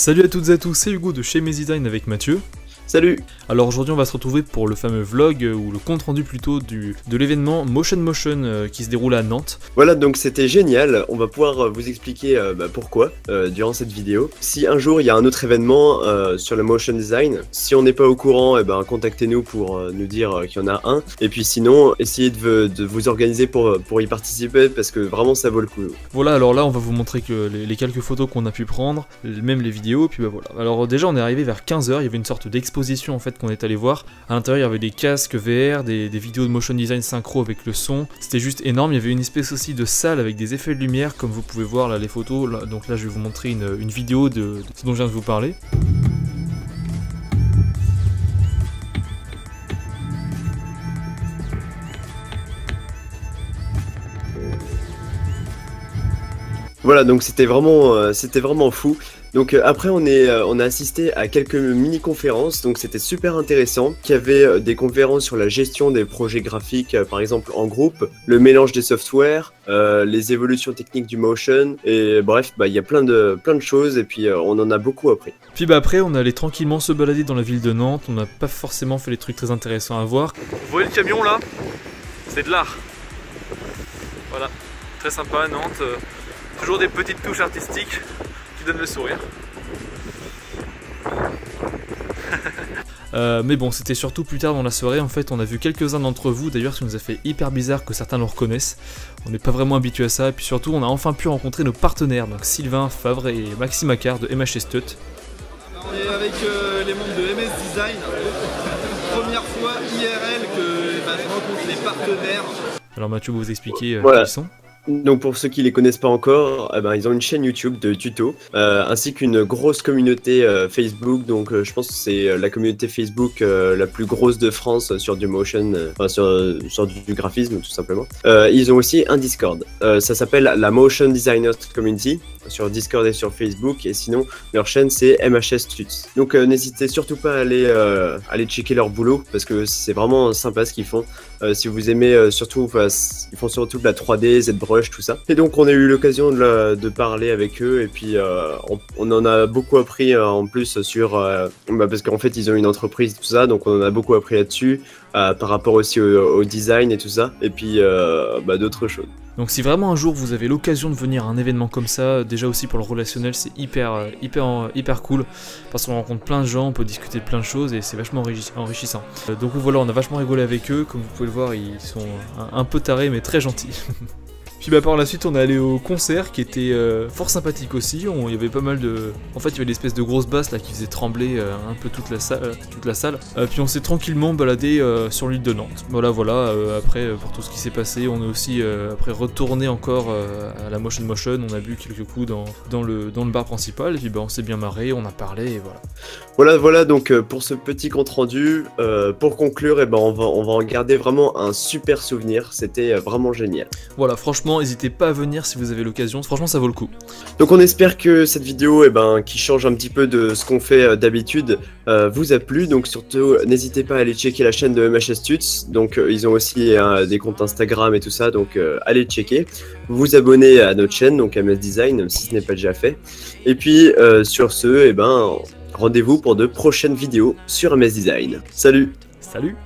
Salut à toutes et à tous, c'est Hugo de chez MS Design avec Mathieu. Salut. Alors aujourd'hui on va se retrouver pour le fameux vlog, ou le compte rendu plutôt de l'événement Motion qui se déroule à Nantes. Voilà, donc c'était génial, on va pouvoir vous expliquer pourquoi durant cette vidéo. Si un jour il y a un autre événement sur le motion design, si on n'est pas au courant, contactez-nous pour nous dire qu'il y en a un. Et puis sinon, essayez de vous organiser pour y participer parce que vraiment ça vaut le coup. Voilà, alors là on va vous montrer que les quelques photos qu'on a pu prendre, même les vidéos, puis voilà. Alors déjà on est arrivé vers 15 h, il y avait une sorte d'exposition en fait qu'on est allé voir. À l'intérieur il y avait des casques VR, des vidéos de motion design synchro avec le son. C'était juste énorme. Il y avait une espèce aussi de salle avec des effets de lumière comme vous pouvez voir là les photos. Là, donc là je vais vous montrer une vidéo de ce dont je viens de vous parler. Voilà, donc c'était vraiment fou. Donc après on a assisté à quelques mini-conférences, donc c'était super intéressant. Il y avait des conférences sur la gestion des projets graphiques, par exemple en groupe, le mélange des softwares, les évolutions techniques du motion, et bref, il y a plein de choses, et puis on en a beaucoup appris. Puis après on allait tranquillement se balader dans la ville de Nantes, on n'a pas forcément fait les trucs très intéressants à voir. Vous voyez le camion là? C'est de l'art. Voilà, très sympa Nantes, toujours des petites touches artistiques qui donne le sourire. Mais bon, c'était surtout plus tard dans la soirée. En fait, on a vu quelques-uns d'entre vous. D'ailleurs, ça nous a fait hyper bizarre que certains nous reconnaissent. On n'est pas vraiment habitué à ça. Et puis surtout, on a enfin pu rencontrer nos partenaires, donc Sylvain Favre et Maxime Accard de MHS Tut. On est avec les membres de MS Design. Première fois IRL que je rencontre les partenaires. Alors Mathieu, vous expliquer voilà. Qui ils sont. Donc pour ceux qui les connaissent pas encore, ils ont une chaîne YouTube de tutos, ainsi qu'une grosse communauté Facebook. Donc je pense que c'est la communauté Facebook la plus grosse de France sur du motion, sur du graphisme tout simplement. Ils ont aussi un Discord, ça s'appelle la Motion Designers Community, sur Discord et sur Facebook, et sinon leur chaîne c'est MHS Tuts. Donc n'hésitez surtout pas à aller checker leur boulot, parce que c'est vraiment sympa ce qu'ils font. Si vous aimez surtout, ils font surtout de la 3D, ZBrush, tout ça. Et donc on a eu l'occasion de parler avec eux, et puis on en a beaucoup appris en plus sur... parce qu'en fait ils ont une entreprise, tout ça, donc on en a beaucoup appris là-dessus, par rapport aussi au design et tout ça, et puis d'autres choses. Donc si vraiment un jour vous avez l'occasion de venir à un événement comme ça, déjà aussi pour le relationnel c'est hyper cool, parce qu'on rencontre plein de gens, on peut discuter de plein de choses et c'est vachement enrichissant. Donc voilà, on a vachement rigolé avec eux, comme vous pouvez le voir ils sont un peu tarés mais très gentils. Puis par la suite on est allé au concert qui était fort sympathique aussi. Il y avait pas mal de... En fait il y avait l'espèce de grosse basse là qui faisait trembler un peu toute la salle. Puis on s'est tranquillement baladé sur l'île de Nantes. Voilà, après pour tout ce qui s'est passé, on est aussi après retourné encore à la Motion. On a bu quelques coups dans le bar principal, et puis on s'est bien marré, on a parlé et voilà. Voilà donc pour ce petit compte rendu, pour conclure, on va en garder vraiment un super souvenir, c'était vraiment génial. Voilà, franchement n'hésitez pas à venir si vous avez l'occasion, franchement ça vaut le coup. Donc on espère que cette vidéo qui change un petit peu de ce qu'on fait d'habitude vous a plu. Donc surtout n'hésitez pas à aller checker la chaîne de MHS Tuts. Donc ils ont aussi des comptes Instagram et tout ça, donc allez checker. Vous abonnez à notre chaîne, donc MS Design, si ce n'est pas déjà fait. Et puis sur ce, rendez-vous pour de prochaines vidéos sur MS Design. Salut. Salut.